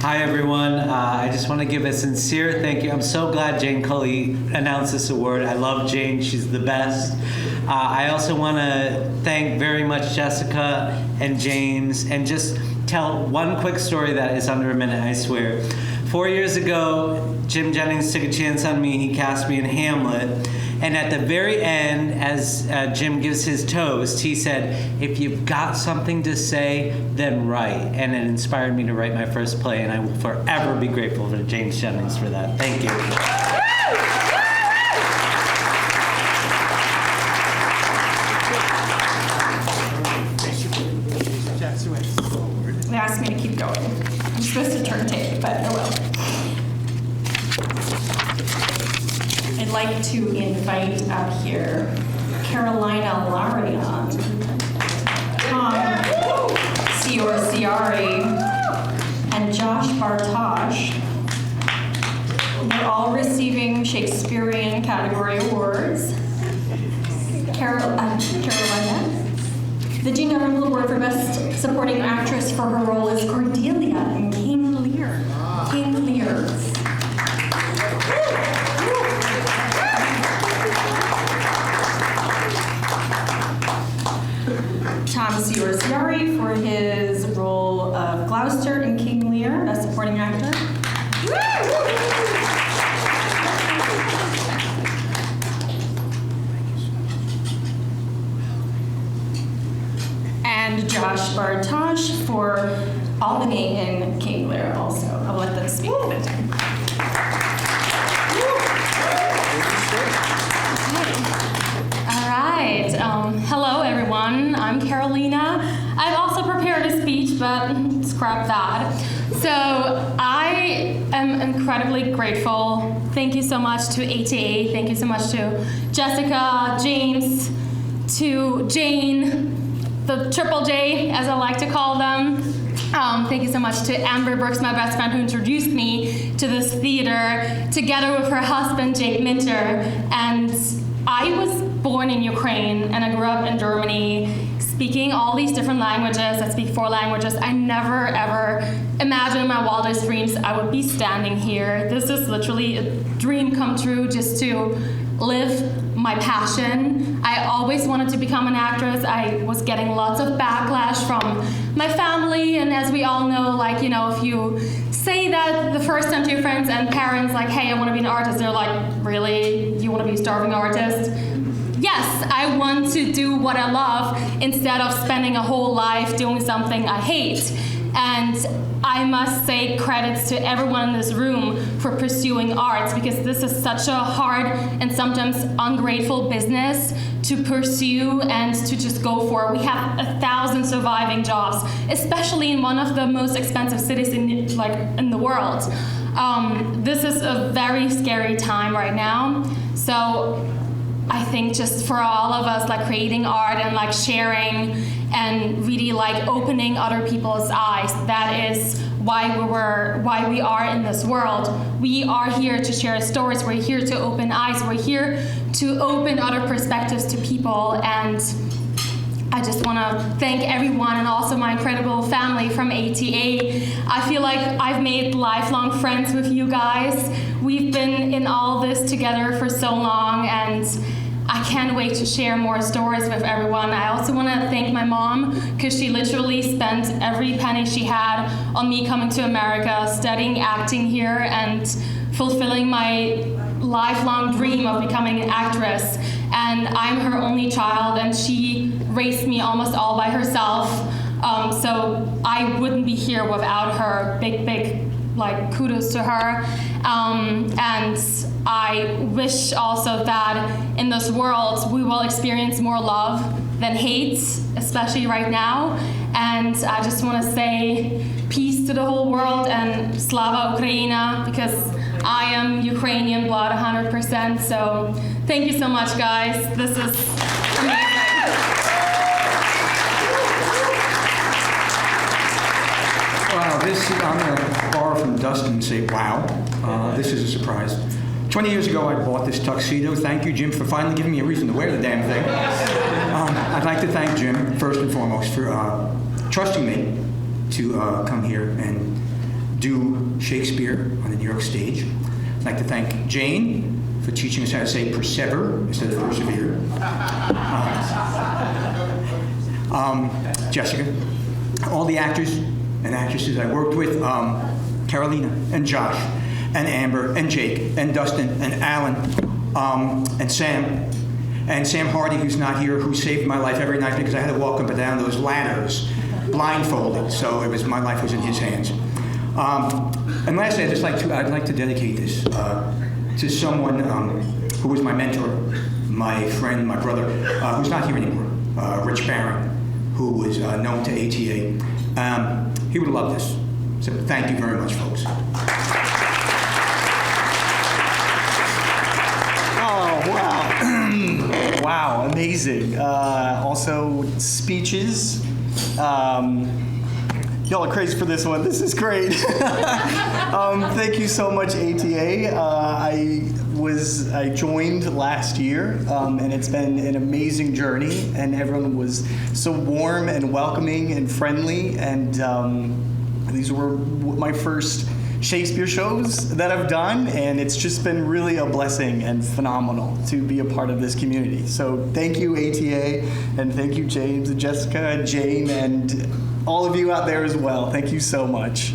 Hi, everyone. I just want to give a sincere thank you. I'm so glad Jane Cully announced this award. I love Jane. She's the best. I also want to thank very much Jessica and James, and just tell one quick story that is under a minute, I swear. 4 years ago, Jim Jennings took a chance on me. He cast me in Hamlet. And at the very end, as Jim gives his toast, he said, "If you've got something to say, then write." And it inspired me to write my first play, and I will forever be grateful to James Jennings for that. Thank you. They asked me to keep going. I'm supposed to turn tape, but oh well. I'd like to invite up here Carolina Larian, Tom Ciori, and Josh Bartosh. They're all receiving Shakespearean category awards. Carolina. The Jean Arundel Award for Best Supporting Actress for her role as Cordelia in King Lear. King Lear. Tom Ciori for his role of Gloucester in King Lear, Best Supporting Actor. And Josh Bartosh for Albany in King Lear also. I'll let them speak a bit. All right. Hello, everyone. I'm Carolina. I've also prepared a speech, but scrap that. So I am incredibly grateful. Thank you so much to ATA. Thank you so much to Jessica, James, to Jane, the Triple J, as I like to call them. Thank you so much to Amber Brooks, my best friend, who introduced me to this theater, together with her husband, Jake Minter. And I was born in Ukraine, and I grew up in Germany, speaking all these different languages. I speak 4 languages. I never, ever imagined in my wildest dreams I would be standing here. This is literally a dream come true, just to live my passion. I always wanted to become an actress. I was getting lots of backlash from my family, and as we all know, like, you know, if you say that the first time to your friends and parents, like, hey, I want to be an artist, they're like, really? You want to be a starving artist? Yes, I want to do what I love instead of spending a whole life doing something I hate. And I must say credits to everyone in this room for pursuing arts, because this is such a hard and sometimes ungrateful business to pursue and to just go for. We have 1,000 surviving jobs, especially in one of the most expensive cities in the world. This is a very scary time right now. So I think just for all of us, like, creating art and like sharing and really like opening other people's eyes, that is why we are in this world. We are here to share stories. We're here to open eyes. We're here to open other perspectives to people. And I just want to thank everyone, and also my incredible family from ATA. I feel like I've made lifelong friends with you guys. We've been in all this together for so long, and I can't wait to share more stories with everyone. I also want to thank my mom, because she literally spent every penny she had on me coming to America, studying acting here, and fulfilling my lifelong dream of becoming an actress. And I'm her only child, and she raised me almost all by herself. So I wouldn't be here without her. Big, like, kudos to her. And I wish also that in this world we will experience more love than hate, especially right now. And I just want to say peace to the whole world and Slava Ukraina, because I am Ukrainian blood 100%. So thank you so much, guys. This is amazing. Wow, I'm going to borrow from Dustin and say, wow, this is a surprise. 20 years ago, I bought this tuxedo. Thank you, Jim, for finally giving me a reason to wear the damn thing. I'd like to thank Jim, first and foremost, for trusting me to come here and do Shakespeare on the New York stage. I'd like to thank Jane for teaching us how to say persever instead of persevere. Jessica, all the actors and actresses I worked with, Carolina and Josh and Amber and Jake and Dustin and Alan and Sam Hardy, who's not here, who saved my life every night because I had to walk up and down those ladders blindfolded. So my life was in his hands. And lastly, I'd like to dedicate this to someone who was my mentor, my friend, my brother, who's not here anymore, Rich Barron, who was known to ATA. He would love this. So thank you very much, folks. Oh, wow. Wow, amazing. Also, speeches. Y'all are crazy for this one. This is great. Thank you so much, ATA. I joined last year, and it's been an amazing journey, and everyone was so warm and welcoming and friendly, and these were my first Shakespeare shows that I've done, and it's just been really a blessing and phenomenal to be a part of this community. So thank you, ATA, and thank you, James and Jessica and Jane, and all of you out there as well. Thank you so much.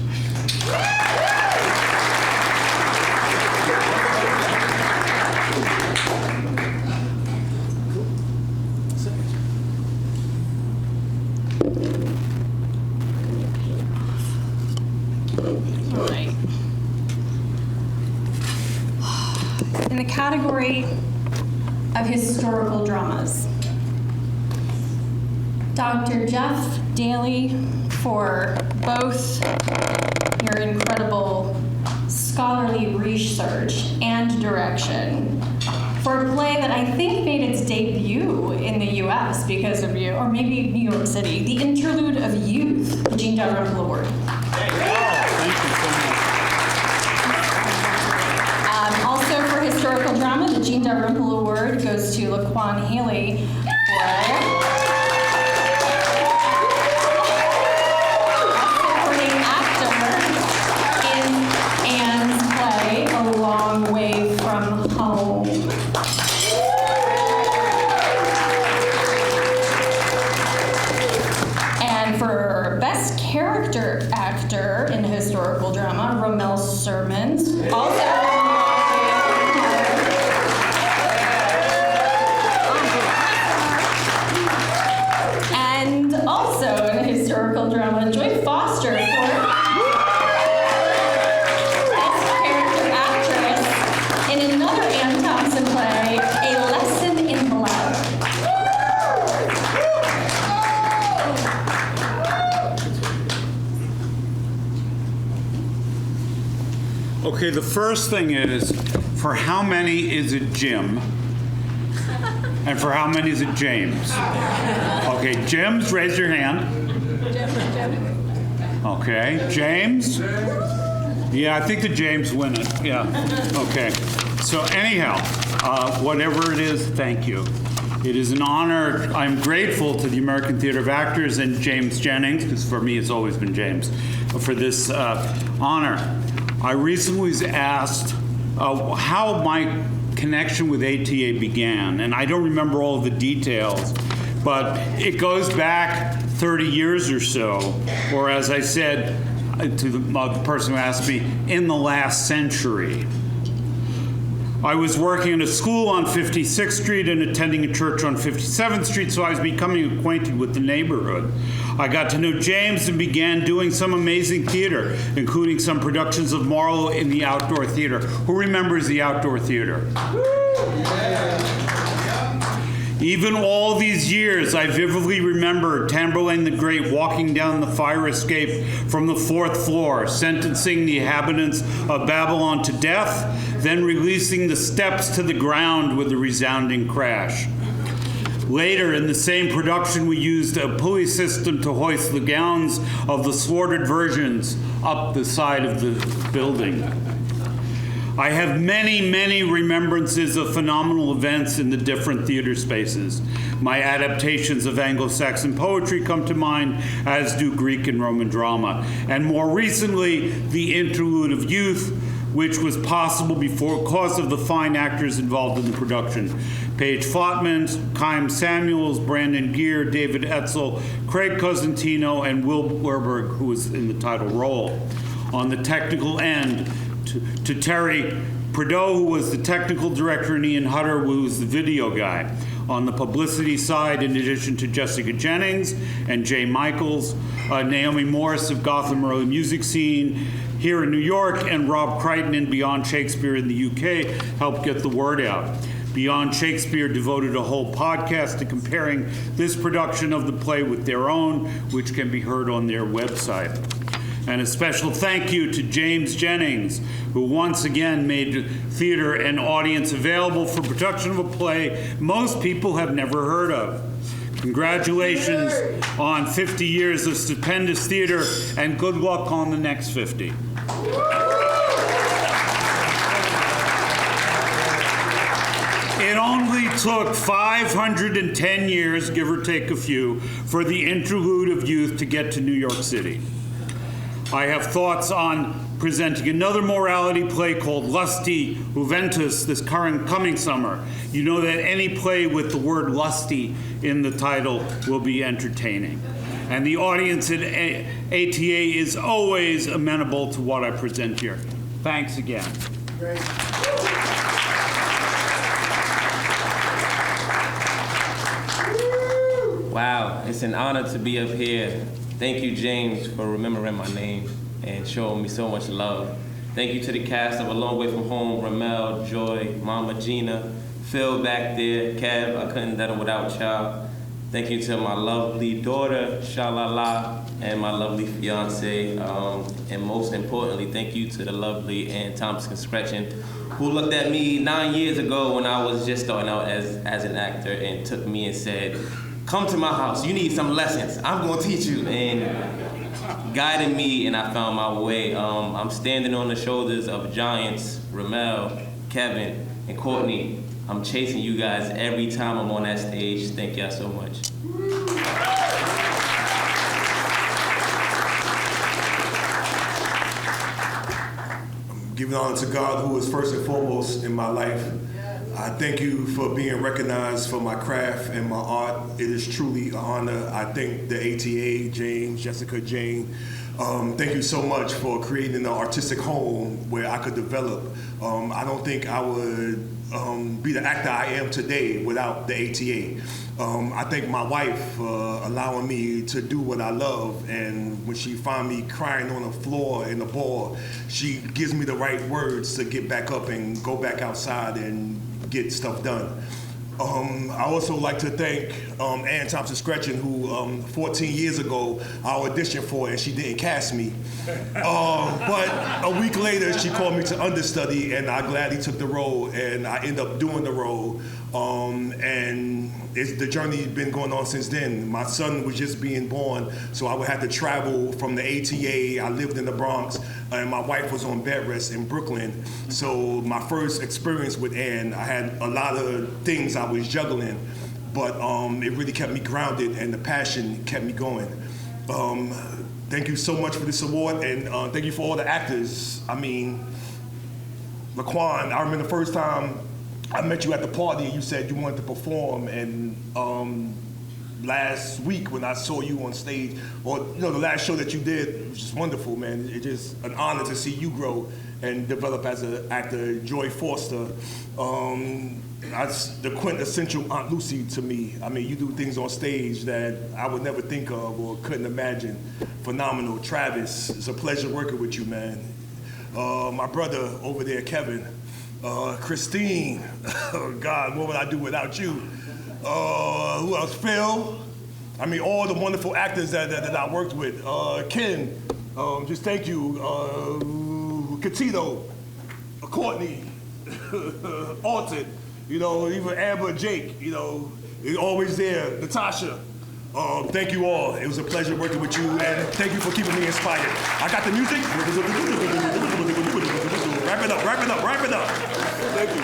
In the category of historical dramas, Dr. Jeff Daly, for both your incredible scholarly research and direction, for a play that I think made its debut in the US because of you, or maybe New York City, The Interlude of Youth, the Jean Dalrymple Award. Also for historical drama, the Jean Dalrymple Award goes to Laquan Haley for supporting actor in Anne's play, A Long Way from Home. And for Best Character Actor in Historical Drama, Romel Sermons, also in historical drama, Joy Foster for Best Character Actress in another Anne Thompson play, A Lesson in Love. Okay, the first thing is, for how many is it Jim? And for how many is it James? Okay, James, raise your hand. Okay, James? Yeah, I think the James win it. Yeah, okay. So anyhow, whatever it is, thank you. It is an honor. I'm grateful to the American Theater of Actors and James Jennings, because for me it's always been James, for this honor. I recently was asked how my connection with ATA began, and I don't remember all of the details, but it goes back 30 years or so, or as I said to the person who asked me, in the last century. I was working in a school on 56th Street and attending a church on 57th Street, so I was becoming acquainted with the neighborhood. I got to know James and began doing some amazing theater, including some productions of Marlowe in the outdoor theater. Who remembers the outdoor theater? Even all these years, I vividly remember Tamburlaine the Great walking down the fire escape from the 4th floor, sentencing the inhabitants of Babylon to death, then releasing the steps to the ground with a resounding crash. Later, in the same production, we used a pulley system to hoist the gowns of the slaughtered virgins up the side of the building. I have many, many remembrances of phenomenal events in the different theater spaces. My adaptations of Anglo-Saxon poetry come to mind, as do Greek and Roman drama. And more recently, the Interlude of Youth, which was possible because of the fine actors involved in the production. Paige Flotman, Chaim Samuels, Brandon Gear, David Etzel, Craig Cosentino, and Will Werberg, who was in the title role. On the technical end, to Terry Prideaux, who was the technical director, and Ian Hutter, who was the video guy. On the publicity side, in addition to Jessica Jennings and Jay Michaels, Naomi Morris of Gotham Early Music Scene here in New York, and Rob Crichton in Beyond Shakespeare in the UK helped get the word out. Beyond Shakespeare devoted a whole podcast to comparing this production of the play with their own, which can be heard on their website. And a special thank you to James Jennings, who once again made theater and audience available for production of a play most people have never heard of. Congratulations on 50 years of stupendous theater, and good luck on the next 50. It only took 510 years, give or take a few, for the Interlude of Youth to get to New York City. I have thoughts on presenting another morality play called Lusty Juventus this coming summer. You know that any play with the word lusty in the title will be entertaining. And the audience at ATA is always amenable to what I present here. Thanks again. Great. Wow, it's an honor to be up here. Thank you, James, for remembering my name and showing me so much love. Thank you to the cast of A Long Way From Home, Ramel, Joy, Mama Gina, Phil back there, Kev, I couldn't have done it without y'all. Thank you to my lovely daughter, Shalala, and my lovely fiance. And most importantly, thank you to the lovely Ann Thompson-Scretchen, who looked at me 9 years ago when I was just starting out as an actor and took me and said, "Come to my house, you need some lessons, I'm gonna teach you," and guided me, and I found my way. I'm standing on the shoulders of giants, Ramel, Kevin, and Courtney. I'm chasing you guys every time I'm on that stage. Thank y'all so much. I'm giving honor to God, who is first and foremost in my life. I thank you for being recognized for my craft and my art. It is truly an honor. I thank the ATA, James, Jessica, Jane. Thank you so much for creating an artistic home where I could develop. I don't think I would be the actor I am today without the ATA. I thank my wife for allowing me to do what I love, and when she finds me crying on the floor in the bar, she gives me the right words to get back up and go back outside and get stuff done. I also like to thank Ann Thompson-Scretchen, who 14 years ago I auditioned for and she didn't cast me. But a week later she called me to understudy, and I gladly took the role, and I ended up doing the role. And the journey's been going on since then. My son was just being born, so I would have to travel from the ATA. I lived in the Bronx, and my wife was on bed rest in Brooklyn. So my first experience with Ann, I had a lot of things I was juggling, but it really kept me grounded, and the passion kept me going. Thank you so much for this award, and thank you for all the actors. I mean, Laquan, I remember the first time I met you at the party, and you said you wanted to perform, and last week when I saw you on stage, or the last show that you did, it was just wonderful, man. It's just an honor to see you grow and develop as an actor. Joy Foster, that's the quintessential Aunt Lucy to me. I mean, you do things on stage that I would never think of or couldn't imagine. Phenomenal. Travis, it's a pleasure working with you, man. My brother over there, Kevin. Christine, oh God, what would I do without you? Who else? Phil. I mean, all the wonderful actors that I worked with. Ken, just thank you. Catito, Courtney, Alton, even Amber, Jake, they're always there. Natasha. Thank you all. It was a pleasure working with you, and thank you for keeping me inspired. I got the music. Wrap it up, wrap it up, wrap it up. Thank you.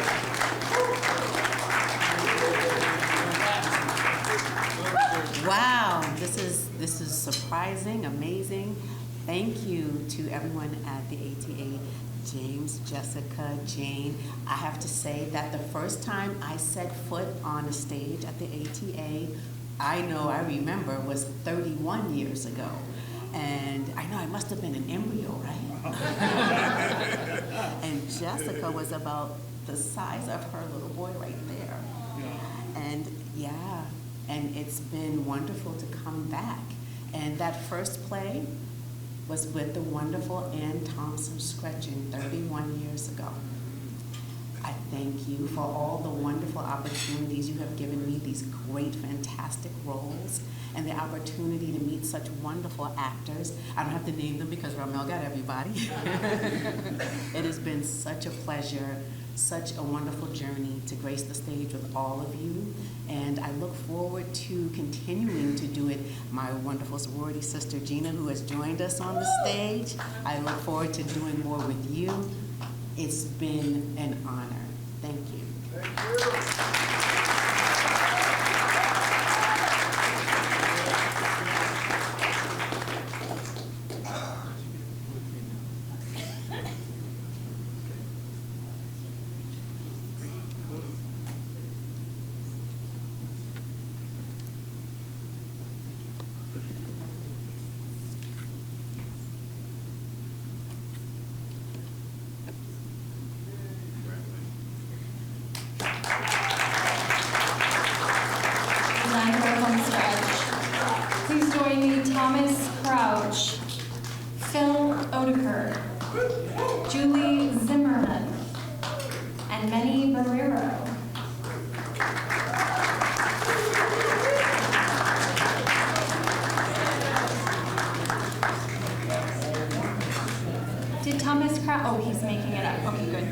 Wow, this is surprising, amazing. Thank you to everyone at the ATA, James, Jessica, Jane. I have to say that the first time I set foot on a stage at the ATA, I remember, was 31 years ago. And I know I must have been an embryo, right? And Jessica was about the size of her little boy right there. And yeah, and it's been wonderful to come back. And that first play was with the wonderful Ann Thompson Scretchen 31 years ago. I thank you for all the wonderful opportunities you have given me, these great, fantastic roles, and the opportunity to meet such wonderful actors. I don't have to name them because Ramel got everybody. It has been such a pleasure, such a wonderful journey to grace the stage with all of you. And I look forward to continuing to do it. My wonderful sorority sister, Gina, who has joined us on the stage. I look forward to doing more with you. It's been an honor. Thank you. Thank you. Please join me, Thomas Crouch, Phil Odeker, Julie Zimmerman, and Manny Barrero. Did Thomas Crouch? Oh, he's making it up. Okay, good.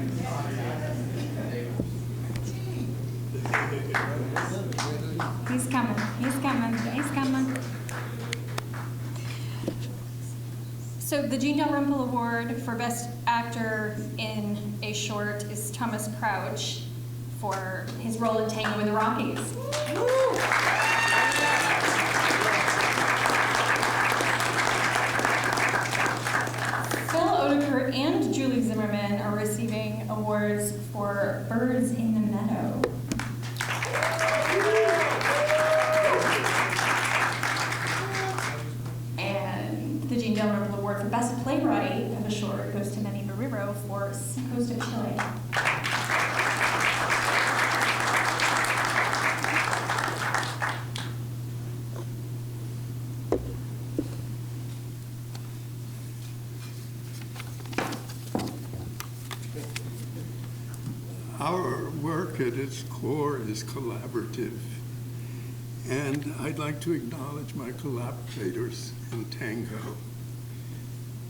He's coming. He's coming. He's coming. So the Jean Dalrymple Award for Best Actor in a Short is Thomas Crouch for his role in Tango in the Rockies. Phil Odeker and Julie Zimmerman are receiving awards for Birds in the Meadow. And the Jean Dalrymple Award for Best Playwright of a Short goes to Manny Barrero for Seacoast of Chile. Our work at its core is collaborative, and I'd like to acknowledge my collaborators in Tango.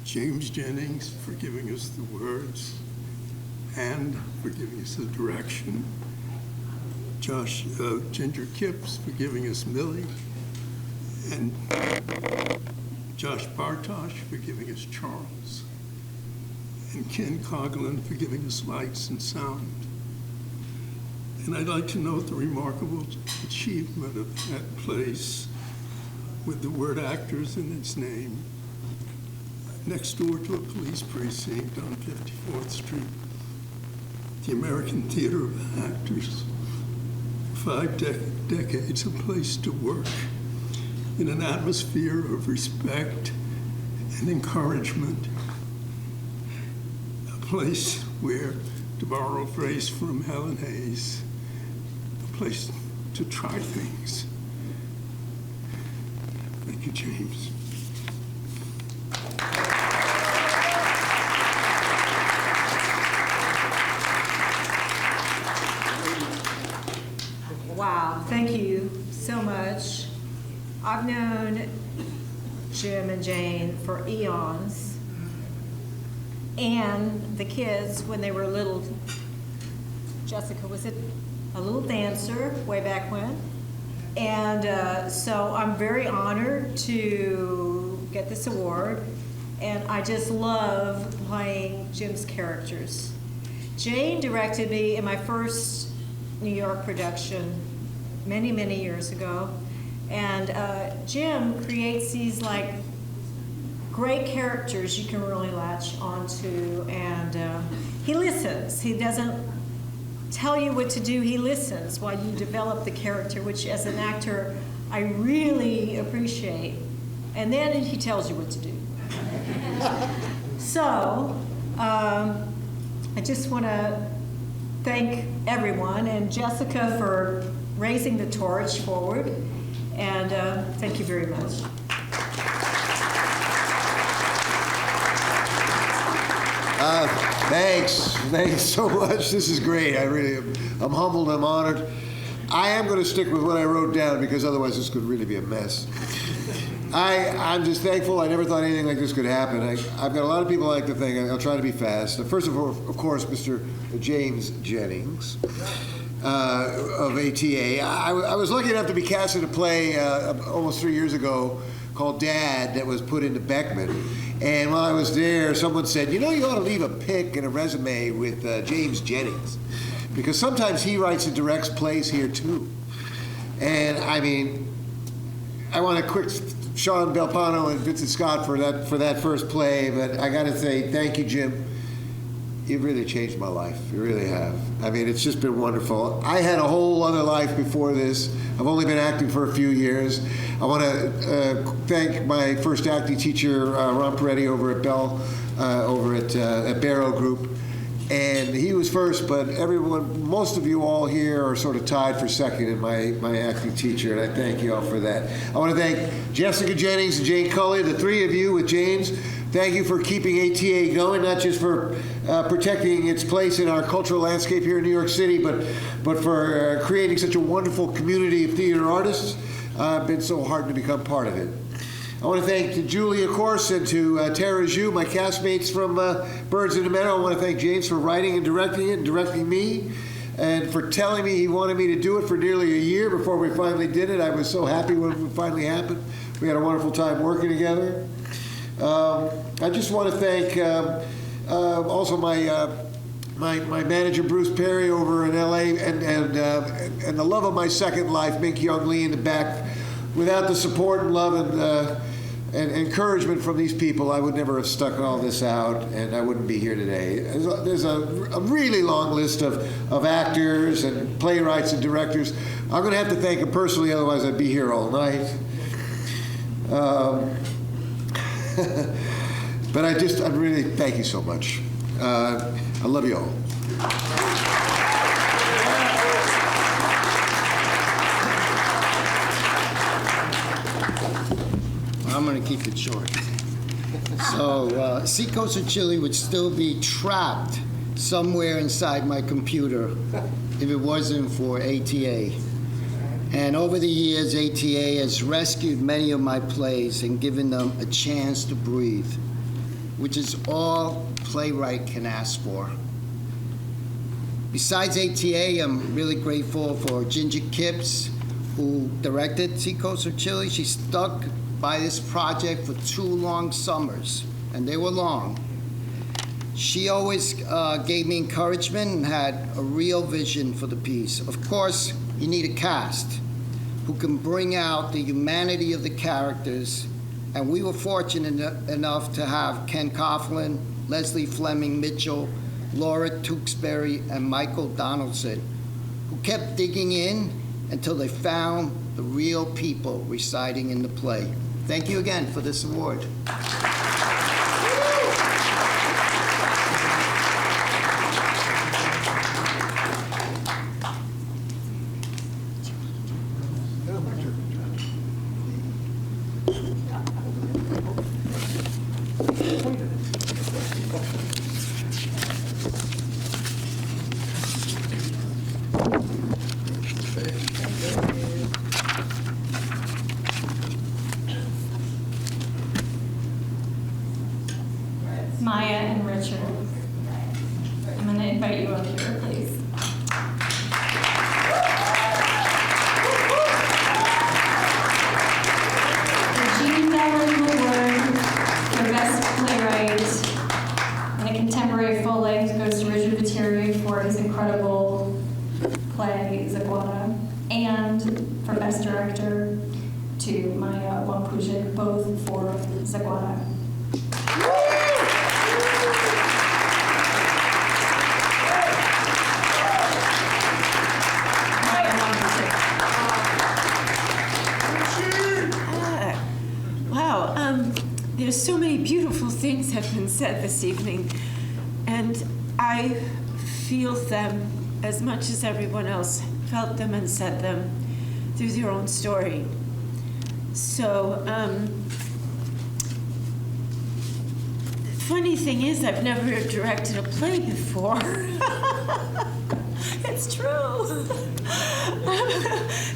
James Jennings for giving us the words and for giving us the direction. Ginger Kipps for giving us Millie, and Josh Bartosh for giving us Charles, and Ken Coughlin for giving us lights and sound. And I'd like to note the remarkable achievement of that place with the word actors in its name, next door to a police precinct on 54th Street, the American Theater of Actors. 5 decades, a place to work in an atmosphere of respect and encouragement. A place where, to borrow a phrase from Helen Hayes, a place to try things. Thank you, James. Wow, thank you so much. I've known Jim and Jane for eons, and the kids when they were little. Jessica was a little dancer way back when, and so I'm very honored to get this award, and I just love playing Jim's characters. Jane directed me in my first New York production many, many years ago, And Jim creates these like great characters you can really latch onto, and he listens. He doesn't tell you what to do, he listens while you develop the character, which as an actor I really appreciate. And then he tells you what to do. So I just want to thank everyone and Jessica for raising the torch forward, and thank you very much. Thanks so much. This is great. I'm humbled, I'm honored. I am going to stick with what I wrote down because otherwise this could really be a mess. I'm just thankful. I never thought anything like this could happen. I've got a lot of people I like to thank. I'll try to be fast. First of all, of course, Mr. James Jennings of ATA. I was lucky enough to be cast in a play almost 3 years ago called Dad that was put into Beckman. And while I was there, someone said, you know, you ought to leave a pic and a resume with James Jennings, because sometimes he writes and directs plays here too. And I mean, I want to quick Sean Belpano and Vincent Scott for that first play, but I got to say thank you, Jim. You've really changed my life. You really have. I mean, it's just been wonderful. I had a whole other life before this. I've only been acting for a few years. I want to thank my first acting teacher, Ron Peretti, over at Bell, over at Barrow Group. And he was first, but everyone, most of you all here are sort of tied for second in my acting teacher, and I thank you all for that. I want to thank Jessica Jennings and Jane Cully, the three of you with James. Thank you for keeping ATA going, not just for protecting its place in our cultural landscape here in New York City, but for creating such a wonderful community of theater artists. I've been so heartened to become part of it. I want to thank Julie, of course, and to Tara Zhu, my castmates from Birds in the Meadow. I want to thank James for writing and directing it, and directing me, and for telling me he wanted me to do it for nearly a year before we finally did it. I was so happy when it finally happened. We had a wonderful time working together. I just want to thank also my manager Bruce Perry over in LA, and the love of my second life, Mink Young Lee, in the back. Without the support and love and encouragement from these people, I would never have stuck all this out, and I wouldn't be here today. There's a really long list of actors and playwrights and directors. I'm going to have to thank them personally, otherwise I'd be here all night. But I really thank you so much. I love you all. I'm going to keep it short. So, Seacoast of Chile would still be trapped somewhere inside my computer if it wasn't for ATA. And over the years, ATA has rescued many of my plays and given them a chance to breathe, which is all a playwright can ask for. Besides ATA, I'm really grateful for Ginger Kipps, who directed Seacoast of Chile. She stuck by this project for 2 long summers, and they were long. She always gave me encouragement and had a real vision for the piece. Of course, you need a cast who can bring out the humanity of the characters, and we were fortunate enough to have Ken Coughlin, Leslie Fleming Mitchell, Laura Tewksbury, and Michael Donaldson, who kept digging in until they found the real people residing in the play. Thank you again for this award. Maya and Richard. I'm going to invite you up here, please. The Jean Dalrymple Award for Best Playwright in a Contemporary Full Length goes to Richard Viteri for his incredible play, Zaguata, and for Best Director, freshmen said this evening, and I feel them as much as everyone else felt them and said them through their own story. So, funny thing is, I've never directed a play before. It's true.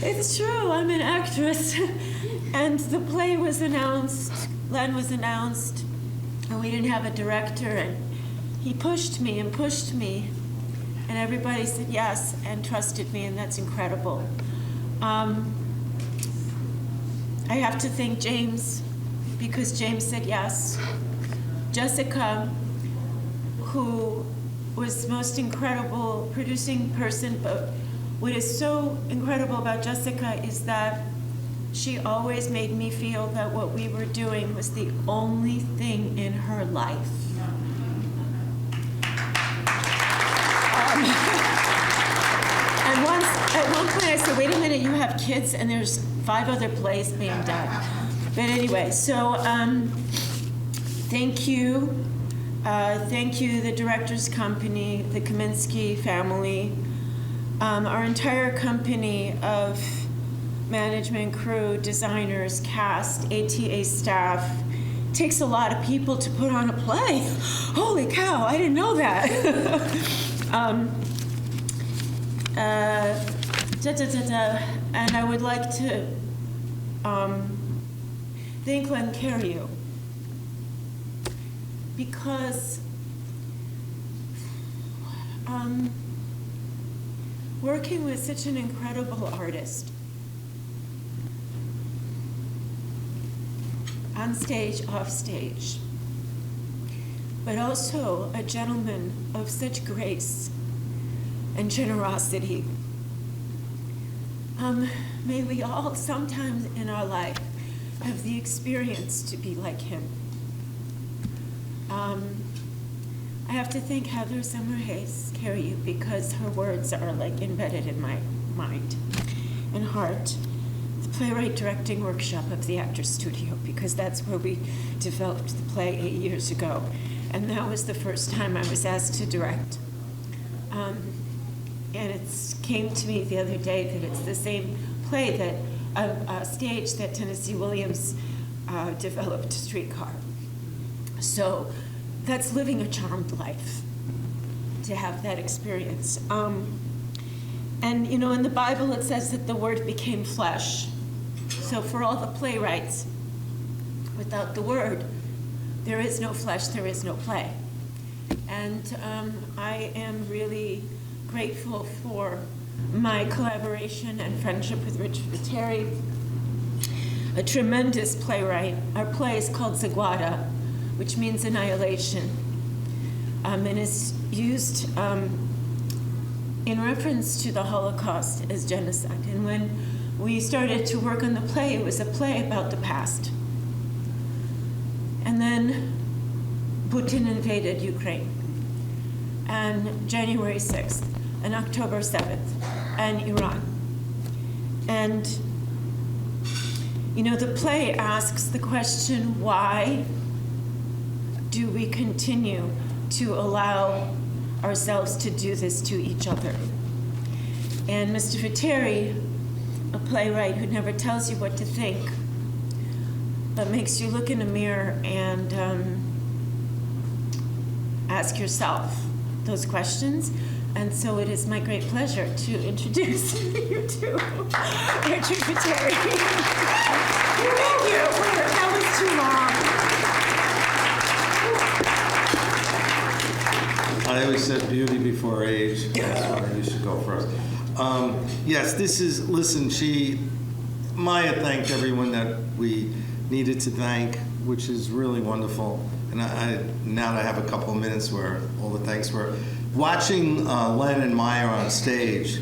It's true. I'm an actress. And the play was announced, Len was announced, and we didn't have a director, and he pushed me and pushed me, and everybody said yes and trusted me, and that's incredible. I have to thank James, because James said yes. Jessica, who was the most incredible producing person, but what is so incredible about Jessica is that she always made me feel that what we were doing was the only thing in her life. And at one point I said, wait a minute, you have kids and there's 5 other plays being done. But anyway, so thank you. Thank you, the director's company, the Kaminsky family, our entire company of management, crew, designers, cast, ATA staff. It takes a lot of people to put on a play. Holy cow, I didn't know that. And I would like to thank Len Cariou, because working with such an incredible artist on stage, off stage, but also a gentleman of such grace and generosity. May we all sometimes in our life have the experience to be like him. I have to thank Heather Summerhays Cariou, because her words are like embedded in my mind and heart. The playwright directing workshop of the Actors Studio, because that's where we developed the play 8 years ago. And that was the first time I was asked to direct. And it came to me the other day that it's the same play, that a stage that Tennessee Williams developed, Streetcar. So that's living a charmed life, to have that experience. And you know, in the Bible it says that the Word became flesh. So for all the playwrights, without the Word, there is no flesh, there is no play. And I am really grateful for my collaboration and friendship with Richard Viteri, a tremendous playwright. Our play is called Zaguada, which means annihilation, and is used in reference to the Holocaust as genocide. And when we started to work on the play, it was a play about the past. And then Putin invaded Ukraine, and January 6th, and October 7th, and Iran. And, you know, the play asks the question, why do we continue to allow ourselves to do this to each other? And Mr. Viteri, a playwright who never tells you what to think, but makes you look in a mirror and ask yourself those questions. And so it is my great pleasure to introduce you to Richard Viteri. Thank you. That was too long. I always said beauty before age. That's why you should go first. Yes, this is, listen, Maya thanked everyone that we needed to thank, which is really wonderful. And now that I have a couple of minutes where all the thanks were. Watching Len and Maya on stage,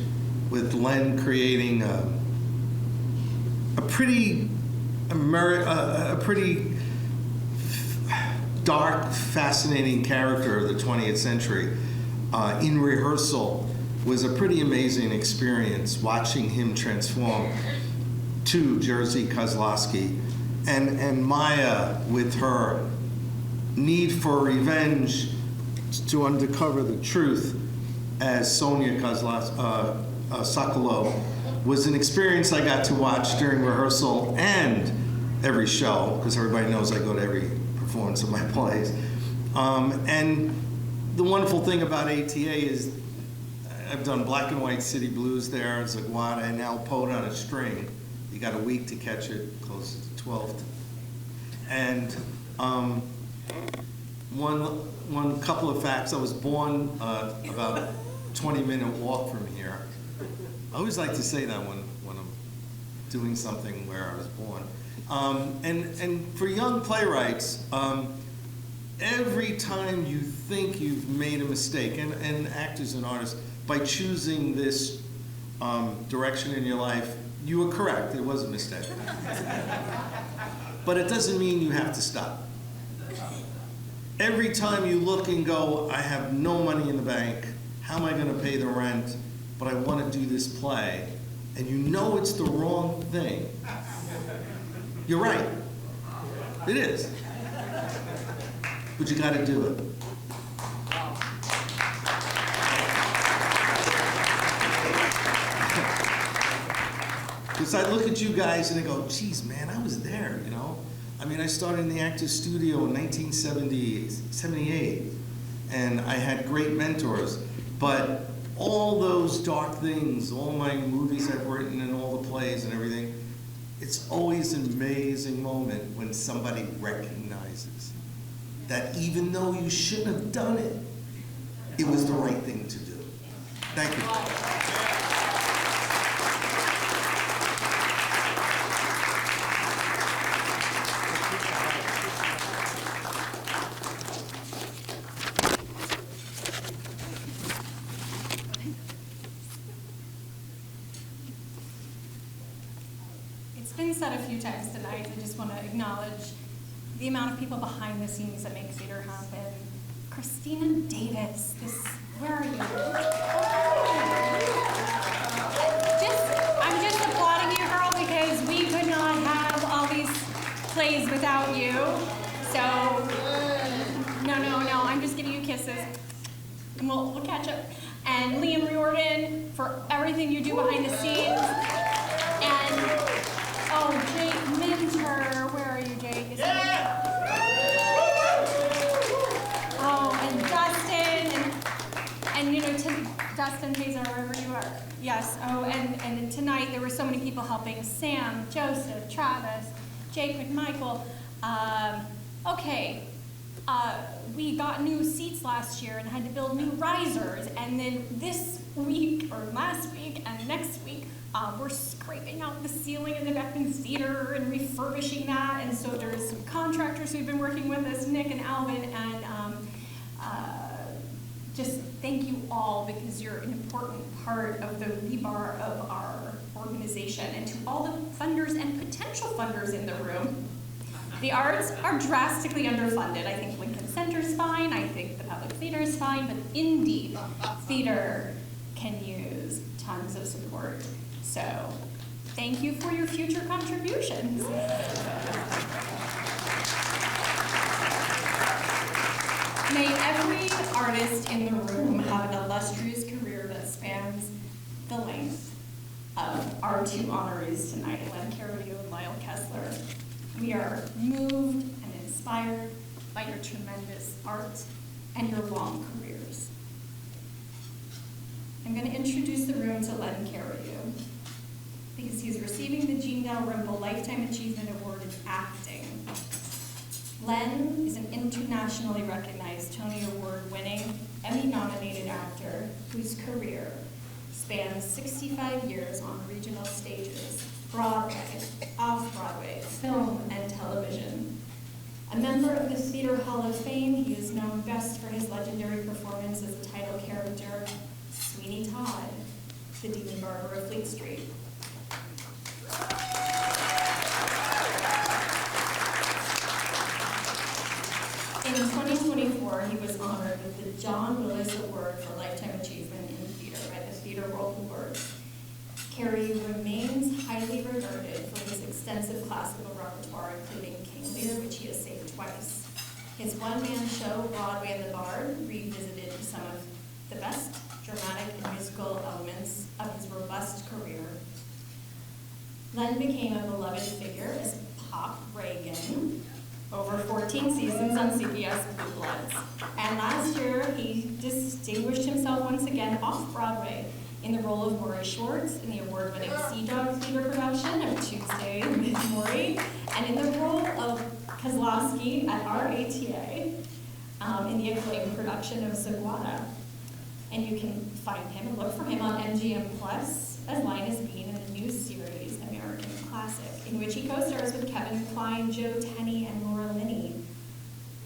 with Len creating a pretty dark, fascinating character of the 20th century in rehearsal was a pretty amazing experience, watching him transform to Jerzy Kozlowski, and Maya with her need for revenge to uncover the truth as Sonia Sokolov was an experience I got to watch during rehearsal and every show, because everybody knows I go to every performance of my plays. And the wonderful thing about ATA is I've done Black and White City Blues there, Zaguata, and now Poet on a String. You got a week to catch it, close to 12. And one couple of facts. I was born about a 20-minute walk from here. I always like to say that when I'm doing something where I was born. And for young playwrights, every time you think you've made a mistake, and actors and artists, by choosing this direction in your life, you were correct. It was a mistake. But it doesn't mean you have to stop. Every time you look and go, I have no money in the bank, how am I going to pay the rent, but I want to do this play, and you know it's the wrong thing, you're right. It is. But you got to do it. Because I look at you guys and I go, geez, man, I was there, you know? I mean, I started in the Actors Studio in 1978, and I had great mentors. But all those dark things, all my movies I've written and all the plays and everything, it's always an amazing moment when somebody recognizes that even though you shouldn't have done it, it was the right thing to do. Thank you. It's been said a few times tonight. I just want to acknowledge the amount of people behind the scenes that make theater happen. Christina Davis, where are you? I'm just applauding you, girl, because we could not have all these plays without you. So, no, I'm just giving you kisses. And we'll catch up. And Liam Riordan for everything you do behind the scenes. And Jake Minter, where are you, Jake? Is and Dustin, and you know, Dustin Hazer, wherever you are. Yes. And tonight there were so many people helping: Sam, Joseph, Travis, Jake McMichael. We got new seats last year and had to build new risers, and then this week or last week and next week. We're scraping out the ceiling in the Beckman Theater and refurbishing that, and so there's some contractors who've been working with us, Nick and Alvin, and just thank you all because you're an important part of the rebar of our organization. And to all the funders and potential funders in the room, the arts are drastically underfunded. I think Lincoln Center's fine, I think the Public Theater is fine, but indie theater can use tons of support. So, thank you for your future contributions. May every artist in the room have an illustrious career that spans the length of our two honorees tonight, Len Carrillo and Lyle Kessler. We are moved and inspired by your tremendous art and your long careers. I'm going to introduce the room to Len Carrillo, because he's receiving the Jean Dalrymple Lifetime Achievement Award in acting. Len is an internationally recognized Tony Award-winning, Emmy-nominated actor whose career spans 65 years on regional stages, Broadway, off-Broadway, film, and television. A member of the Theater Hall of Fame, he is known best for his legendary performance as the title character, Sweeney Todd, the Demon Barber of Fleet Street. In 2024, he was honored with the John Willis Award for Lifetime Achievement in Theater by the Theater World Awards. Carey remains highly regarded for his extensive classical repertoire, including King Lear, which he has saved twice, His one-man show, Broadway and the Bard, revisited some of the best dramatic and musical elements of his robust career. Len became a beloved figure as Pop Reagan over 14 seasons on CBS Blue Bloods. And last year, he distinguished himself once again off-Broadway in the role of Maury Schwartz in the award-winning Sea Dog Theater production of Tuesday with Maury, and in the role of Kozlowski at our ATA in the acclaimed production of Zaguata. And you can find him and look for him on MGM Plus as Linus Bean in the new series American Classic, in which he co-stars with Kevin Kline, Joe Tenney, and Laura Linney.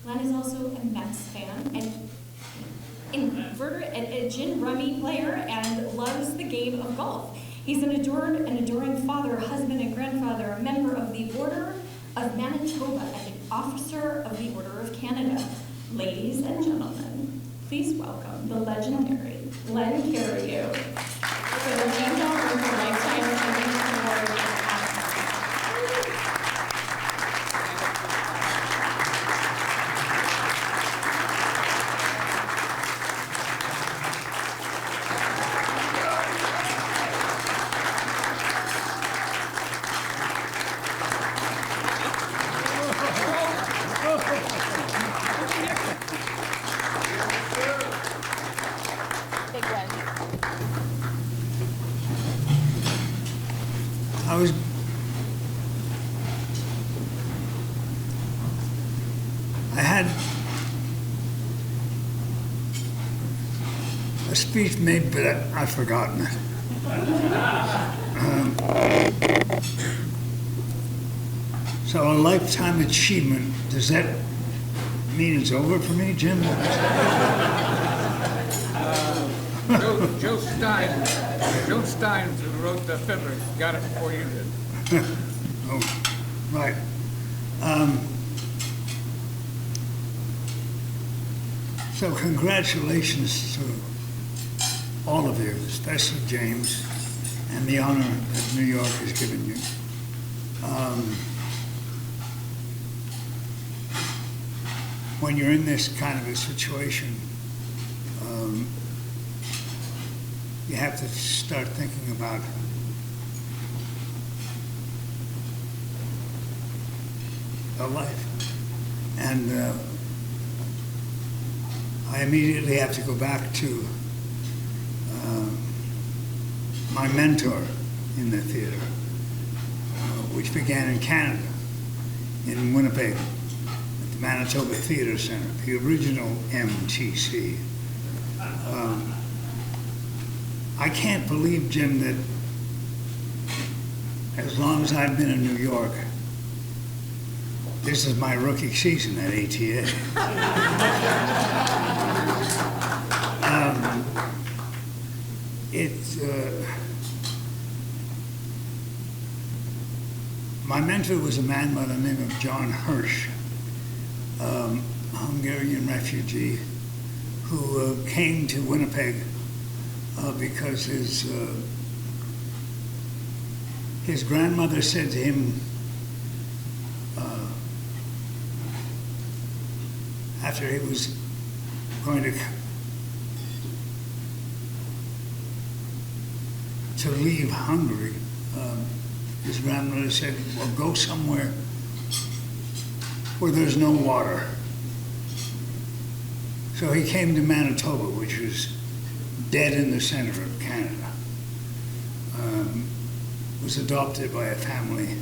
Len is also a Mets fan and a gin rummy player and loves the game of golf. He's an adoring father, husband, and grandfather, a member of the Order of Manitoba, and an officer of the Order of Canada. Ladies and gentlemen, please welcome the legendary Len Cariou for the James L. Roper Lifetime Achievement Award. I had a speech made, but I've forgotten it. So a lifetime achievement, does that mean it's over for me, Jim? Joe Stein wrote the Fibber, got it before you did. Oh, right. So congratulations to all of you, especially James, and the honor that New York has given you. When you're in this kind of a situation, you have to start thinking about a life. And I immediately have to go back to my mentor in the theater, which began in Canada, in Winnipeg, at the Manitoba Theatre Center, the original MTC. I can't believe, Jim, that as long as I've been in New York, this is my rookie season at ATA. My mentor was a man by the name of John Hirsch, a Hungarian refugee who came to Winnipeg because his grandmother said to him, after he was going to leave Hungary, his grandmother said, well, go somewhere where there's no water. So he came to Manitoba, which was dead in the center of Canada. Was adopted by a family,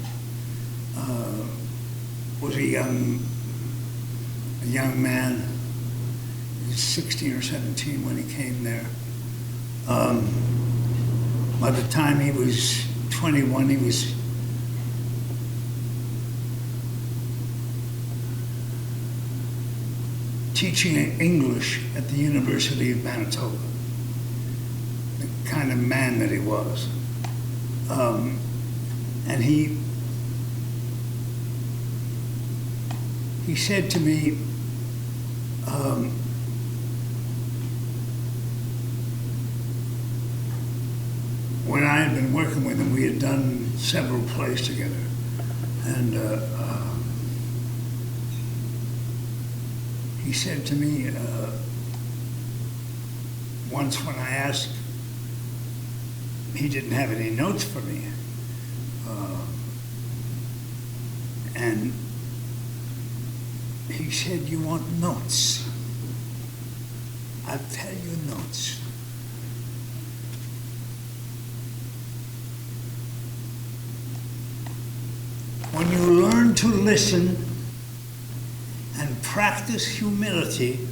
was a young man. He was 16 or 17 when he came there. By the time he was 21, he was teaching English at the University of Manitoba, the kind of man that he was. And he said to me, when I had been working with him, we had done several plays together. And he said to me once when I asked, he didn't have any notes for me. And he said, "You want notes? I'll tell you notes." When you learn to listen and practice humility,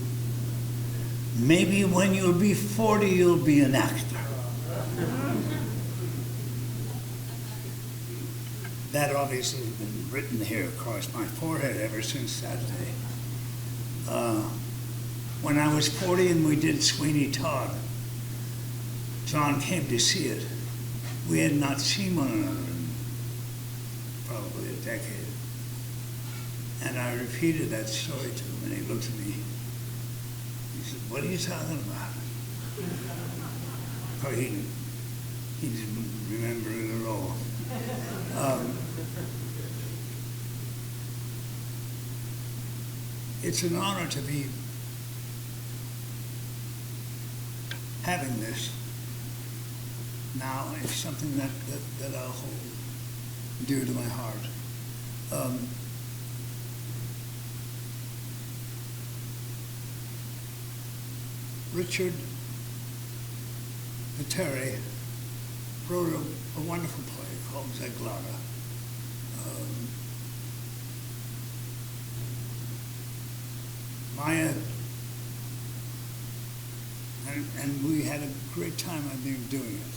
maybe when you'll be 40, you'll be an actor. That obviously has been written here across my forehead ever since that day. When I was 40 and we did Sweeney Todd, John came to see it. We had not seen one another in probably a decade. And I repeated that story to him, and he looked at me. He said, "What are you talking about?" Oh, he didn't remember it at all. It's an honor to be having this now. It's something that I'll hold dear to my heart. Richard Pateri wrote a wonderful play called Gala. Maya, and we had a great time, I think, doing it.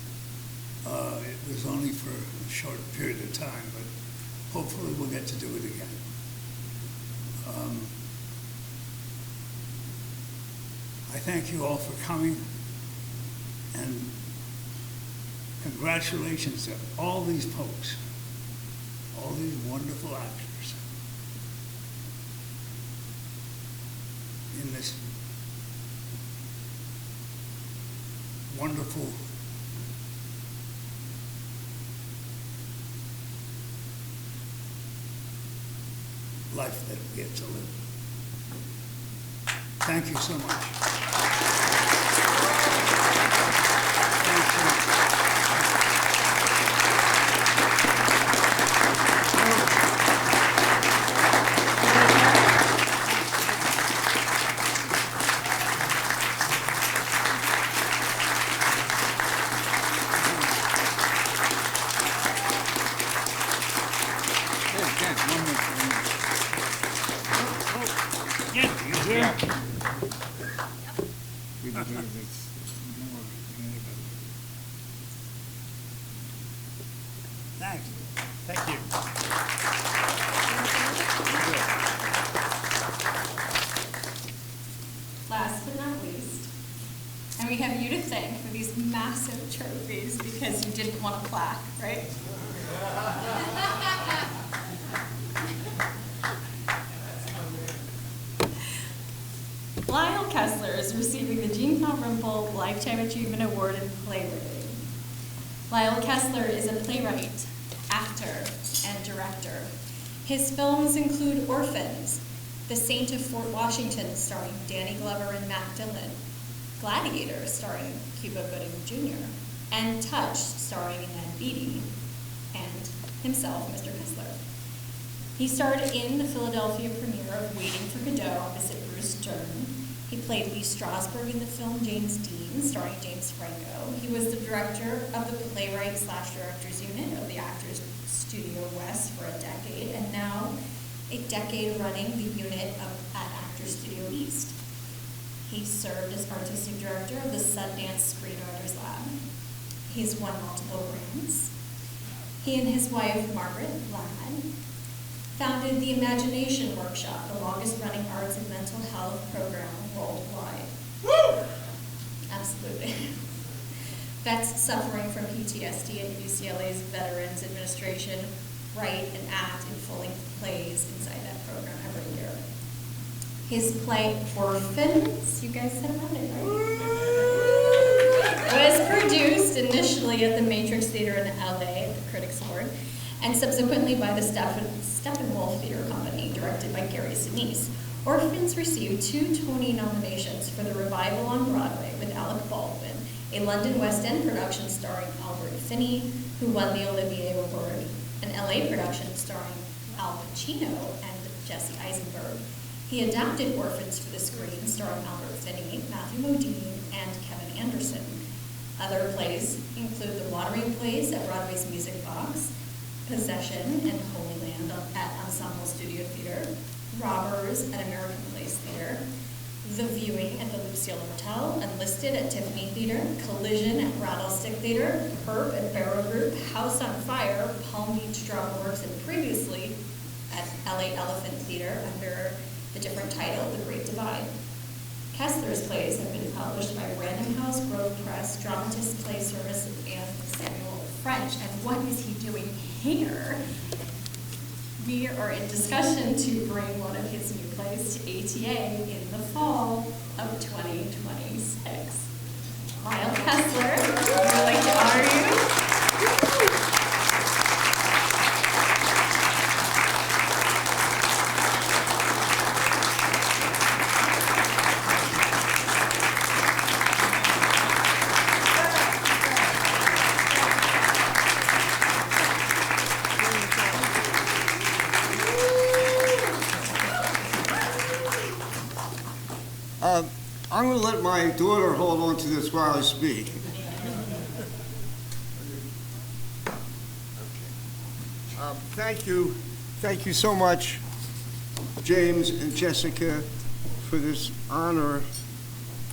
It was only for a short period of time, but hopefully we'll get to do it again. I thank you all for coming, and congratulations to all these folks, all these wonderful actors in this wonderful life that we get to live. Thank you so much. Thank you. Last but not least, and we have you to thank for these massive trophies because you didn't want a plaque, right? Lyle Kessler is receiving the Jean Dalrymple Lifetime Achievement Award in Playwriting. Lyle Kessler is a playwright, actor, and director. His films include Orphans, The Saint of Fort Washington starring Danny Glover and Matt Dillon, Gladiator starring Cuba Gooding Jr., and Touched starring Ned Beatty, and himself, Mr. Kessler. He starred in the Philadelphia premiere of Waiting for Godot opposite Bruce Dern. He played Lee Strasberg in the film James Dean, starring James Franco. He was the director of the playwright/directors unit of the Actors Studio West for a decade, and now a decade running the unit at Actors Studio East. He served as artistic director of the Sundance Screenwriters Lab. He's won multiple grants. He and his wife, Margaret Ladd, founded the Imagination Workshop, the longest-running arts and mental health program worldwide. Woo! Absolutely. Vets suffering from PTSD at UCLA's Veterans Administration write and act in full-length plays inside that program every year. His play Orphans, you guys said about it, right? Was produced initially at the Matrix Theater in LA at the Critics Award, and subsequently by the Steppenwolf Theater Company, directed by Gary Sinise. Orphans received 2 Tony nominations for the revival on Broadway with Alec Baldwin, a London West End production starring Albert Finney, who won the Olivier Award, an LA production starring Al Pacino and Jesse Eisenberg. He adapted Orphans for the screen starring Albert Finney, Matthew Modine, and Kevin Anderson. Other plays include The Watering Place at Broadway's Music Box, Possession and Holy Land at Ensemble Studio Theater, Robbers at American Place Theater, The Viewing at the Lucille Hotel, Enlisted at Tiffany Theater, Collision at Rattlestick Theater, Herb at Barrow Group, House on Fire, Palm Beach Drama Works, and previously at LA Elephant Theater under the different title, The Great Divide. Kessler's plays have been published by Random House, Grove Press, Dramatist Play Service, and Samuel French. And what is he doing here? We are in discussion to bring one of his new plays to ATA in the fall of 2026. Lyle Kessler, I would like to honor you. I'm going to let my daughter hold on to this while I speak. Thank you so much, James and Jessica, for this honor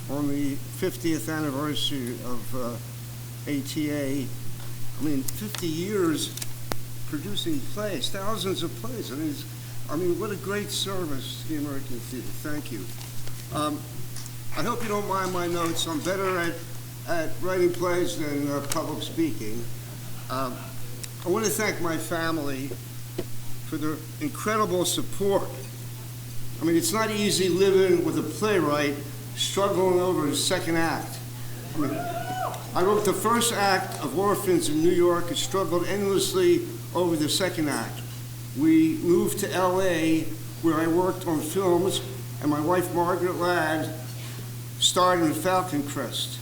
on the 50th anniversary of ATA. I mean, 50 years producing plays, thousands of plays. I mean, what a great service to the American theater. Thank you. I hope you don't mind my notes. I'm better at writing plays than public speaking. I want to thank my family for their incredible support. I mean, it's not easy living with a playwright struggling over his second act. I wrote the first act of Orphans in New York and struggled endlessly over the second act. We moved to LA, where I worked on films, and my wife, Margaret Ladd, starred in Falcon Crest.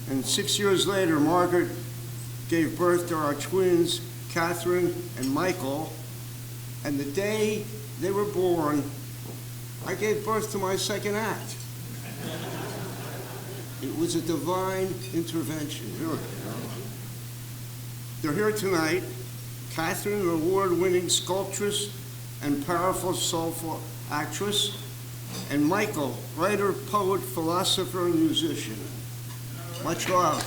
And 6 years later, Margaret gave birth to our twins, Catherine and Michael. And the day they were born, I gave birth to my second act. It was a divine intervention. They're here tonight. Catherine, an award-winning sculptress and powerful, soulful actress, and Michael, writer, poet, philosopher, and musician. Much love.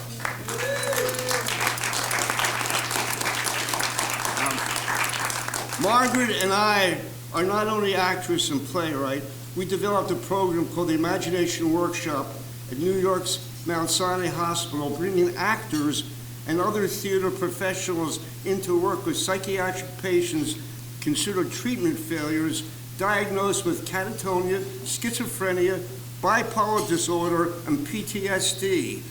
Margaret and I are not only actress and playwright, we developed a program called the Imagination Workshop at New York's Mount Sinai Hospital, bringing actors and other theater professionals in to work with psychiatric patients considered treatment failures, diagnosed with catatonia, schizophrenia, bipolar disorder, and PTSD.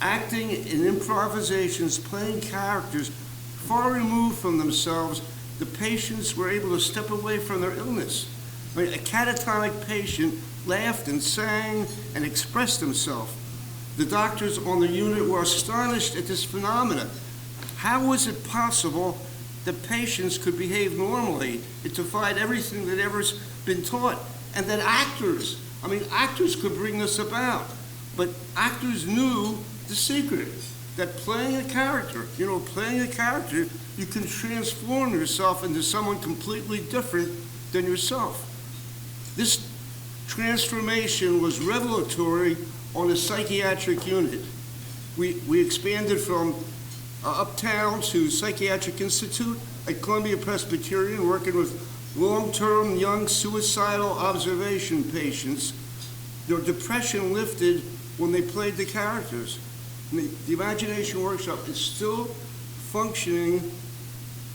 Acting in improvisations, playing characters far removed from themselves, the patients were able to step away from their illness. I mean, a catatonic patient laughed and sang and expressed himself. The doctors on the unit were astonished at this phenomenon. How was it possible that patients could behave normally? It defied everything that ever's been taught. And that actors could bring this about. But actors knew the secret, that playing a character, you can transform yourself into someone completely different than yourself. This transformation was revelatory on a psychiatric unit. We expanded from Uptown to Psychiatric Institute at Columbia Presbyterian, working with long-term young suicidal observation patients. Their depression lifted when they played the characters. And the Imagination Workshop is still functioning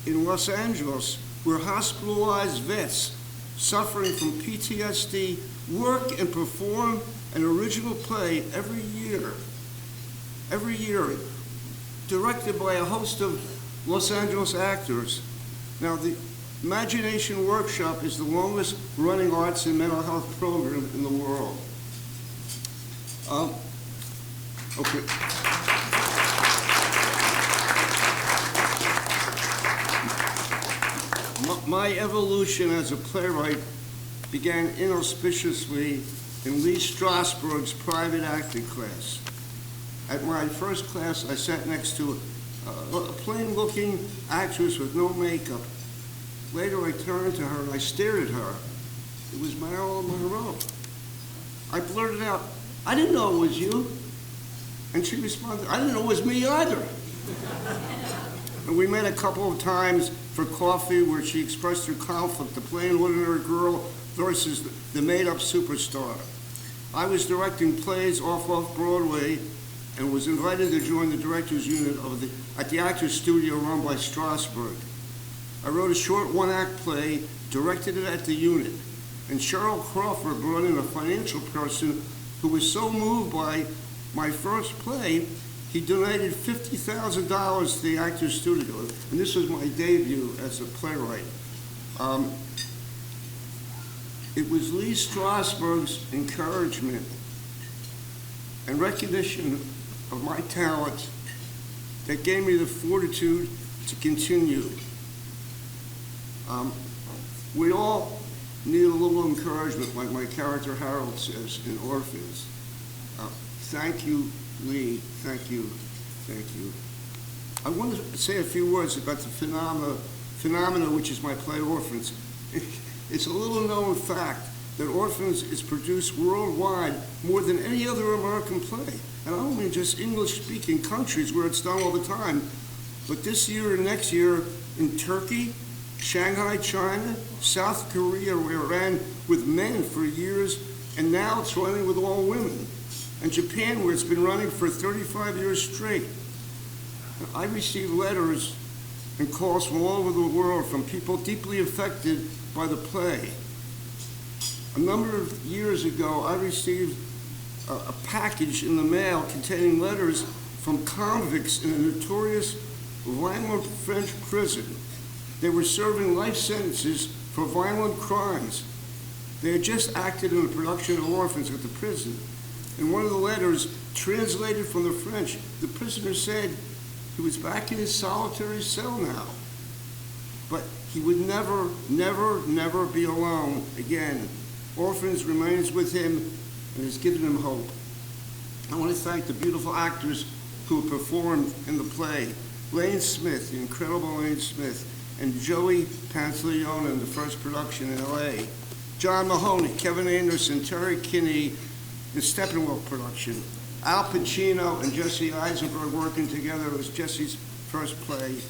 in Los Angeles, where hospitalized vets suffering from PTSD work and perform an original play every year, directed by a host of Los Angeles actors. Now, the Imagination Workshop is the longest running arts and mental health program in the world. Okay. My evolution as a playwright began inauspiciously in Lee Strasberg's private acting class. At my first class, I sat next to a plain-looking actress with no makeup. Later, I turned to her and I stared at her. It was Marilyn Monroe. I blurted out, "I didn't know it was you." And she responded, "I didn't know it was me either." And we met a couple of times for coffee where she expressed her conflict, the plain ordinary girl versus the made-up superstar. I was directing plays off Broadway and was invited to join the director's unit at the Actors Studio run by Strasberg. I wrote a short one-act play, directed it at the unit, and Cheryl Crawford brought in a financial person who was so moved by my first play, he donated $50,000 to the Actors Studio, and this was my debut as a playwright. It was Lee Strasberg's encouragement and recognition of my talent that gave me the fortitude to continue. We all need a little encouragement, like my character Harold says in Orphans. Thank you, Lee. Thank you. Thank you. I want to say a few words about the phenomena which is my play Orphans. It's a little known fact that Orphans is produced worldwide more than any other American play. And I don't mean just English-speaking countries where it's done all the time, but this year and next year in Turkey, Shanghai, China, South Korea, where it ran with men for years, and now it's running with all women. And Japan, where it's been running for 35 years straight. I receive letters and calls from all over the world from people deeply affected by the play. A number of years ago, I received a package in the mail containing letters from convicts in a notorious violent French prison. They were serving life sentences for violent crimes. They had just acted in a production of Orphans at the prison. In one of the letters, translated from the French, the prisoner said he was back in his solitary cell now. But he would never, never, never be alone again. Orphans remains with him and has given him hope. I want to thank the beautiful actors who performed in the play. Lane Smith, the incredible Lane Smith, and Joey Pantaleone in the first production in LA. John Mahoney, Kevin Anderson, Terry Kinney, the Steppenwolf production. Al Pacino and Jesse Eisenberg working together. It was Jesse's first play.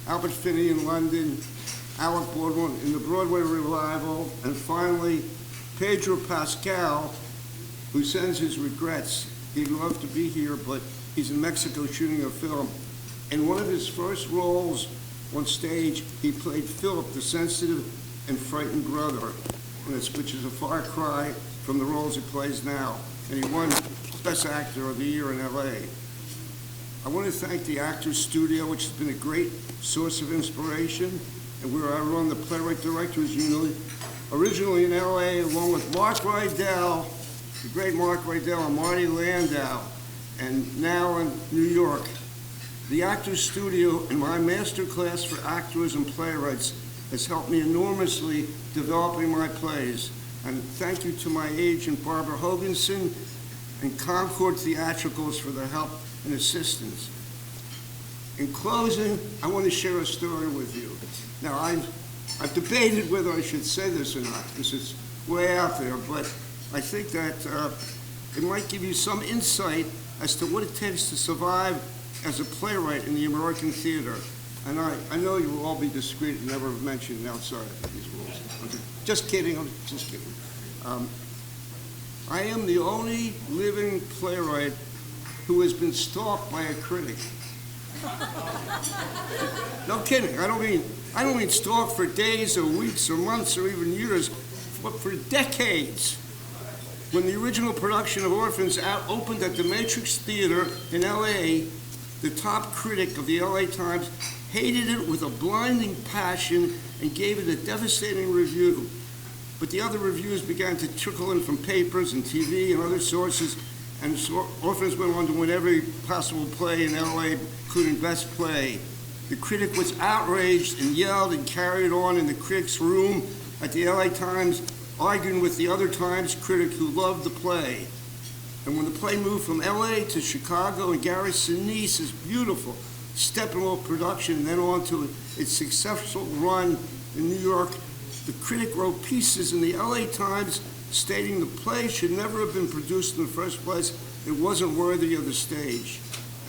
Albert Finney in London, Alec Baldwin in the Broadway revival, and finally, Pedro Pascal, who sends his regrets. He'd love to be here, but he's in Mexico shooting a film. In one of his first roles on stage, he played Philip, the sensitive and frightened brother, which is a far cry from the roles he plays now. And he won Best Actor of the Year in LA. I want to thank the Actors Studio, which has been a great source of inspiration, and where I run the Playwright Directors Unit, originally in LA, along with Mark Rydell, the great Mark Rydell and Marty Landau, and now in New York. The Actors Studio and my master class for actors and playwrights has helped me enormously developing my plays. And thank you to my agent, Barbara Hoganson, and Concord Theatricals for their help and assistance. In closing, I want to share a story with you. Now, I've debated whether I should say this or not, because it's way out there, but I think that it might give you some insight as to what it takes to survive as a playwright in the American theater. And I know you will all be discreet and never mention outside of these rules. Okay. Just kidding, I'm just kidding. I am the only living playwright who has been stalked by a critic. No kidding, I don't mean stalked for days or weeks or months or even years, but for decades. When the original production of Orphans opened at the Matrix Theater in LA, the top critic of the LA Times hated it with a blinding passion and gave it a devastating review. But the other reviews began to trickle in from papers and TV and other sources, and authors went on to win every possible play in LA, including Best Play. The critic was outraged and yelled and carried on in the critic's room at the LA Times, arguing with the other Times critic who loved the play. And when the play moved from LA to Chicago and Gary Sinise's beautiful Steppenwolf production, and then on to its successful run in New York, the critic wrote pieces in the LA Times stating the play should never have been produced in the first place. It wasn't worthy of the stage.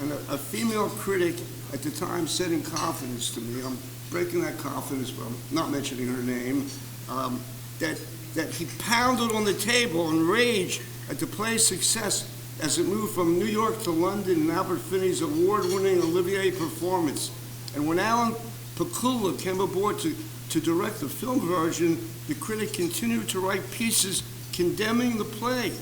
And a female critic at the time said in confidence to me, I'm breaking that confidence, but I'm not mentioning her name, that he pounded on the table in rage at the play's success as it moved from New York to London and Albert Finney's award-winning Olivier performance. And when Alan Pakula came aboard to direct the film version, the critic continued to write pieces condemning the play.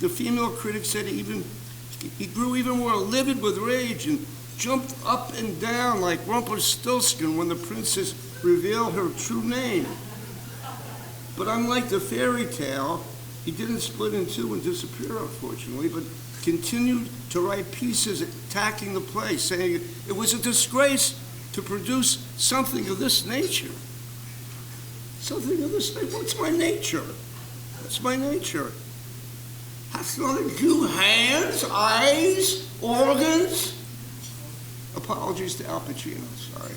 The female critic said he grew even more livid with rage and jumped up and down like Rumpelstiltskin when the princess revealed her true name. But unlike the fairy tale, he didn't split in two and disappear, unfortunately, but continued to write pieces attacking the play, saying it was a disgrace to produce something of this nature. Something of this nature? What's my nature? What's my nature? Has nothing to do hands, eyes, organs? Apologies to Al Pacino, sorry.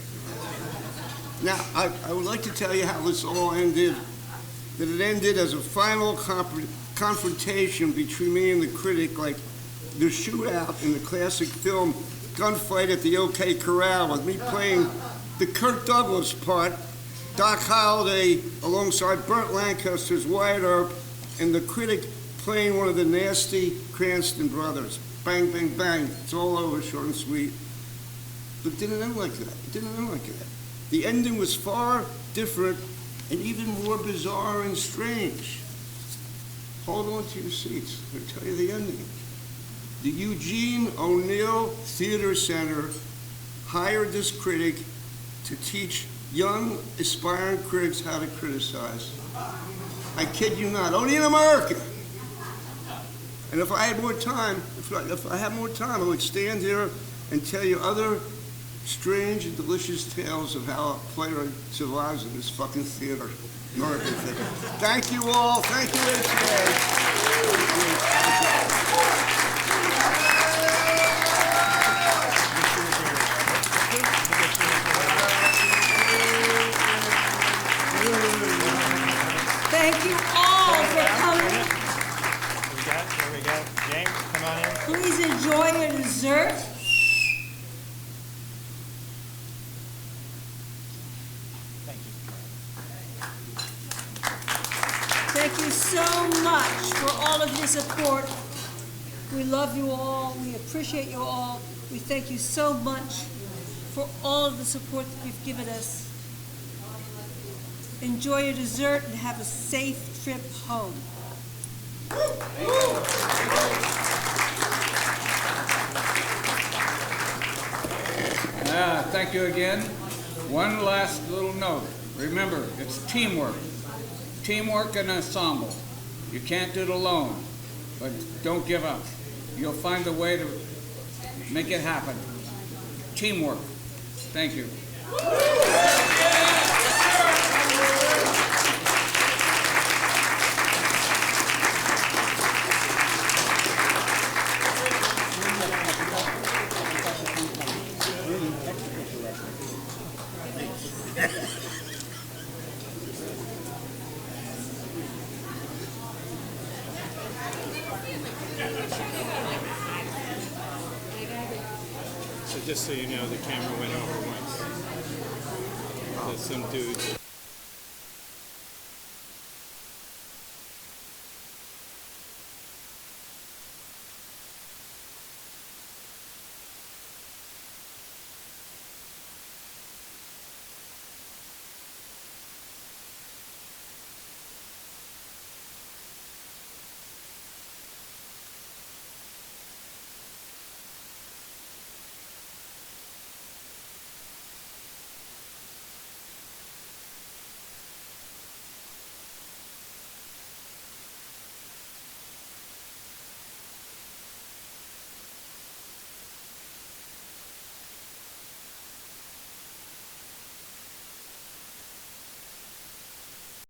Now, I would like to tell you how this all ended. That it ended as a final confrontation between me and the critic, like the shootout in the classic film Gunfight at the OK Corral, with me playing the Kirk Douglas part, Doc Holliday alongside Burt Lancaster's Wyatt Earp, and the critic playing one of the nasty Cranston brothers. Bang, bang, bang. It's all over, short and sweet. But it didn't end like that. It didn't end like that. The ending was far different and even more bizarre and strange. Hold on to your seats. I'll tell you the ending. The Eugene O'Neill Theater Center hired this critic to teach young, aspiring critics how to criticize. I kid you not, only in America. And if I had more time, if I had more time, I would stand here and tell you other strange and delicious tales of how a playwright survives in this fucking theater. American theater. Thank you all. Thank you, ATA. Thank you all for coming. Here we go. James, come on in. Please enjoy your dessert. Thank you so much for all of your support. We love you all. We appreciate you all. We thank you so much for all of the support that you've given us. Enjoy your dessert and have a safe trip home. Thank you again. One last little note. Remember, it's teamwork. Teamwork and ensemble. You can't do it alone, but don't give up. You'll find a way to make it happen. Teamwork. Thank you. So just so you know, the camera went over once. There's some dudes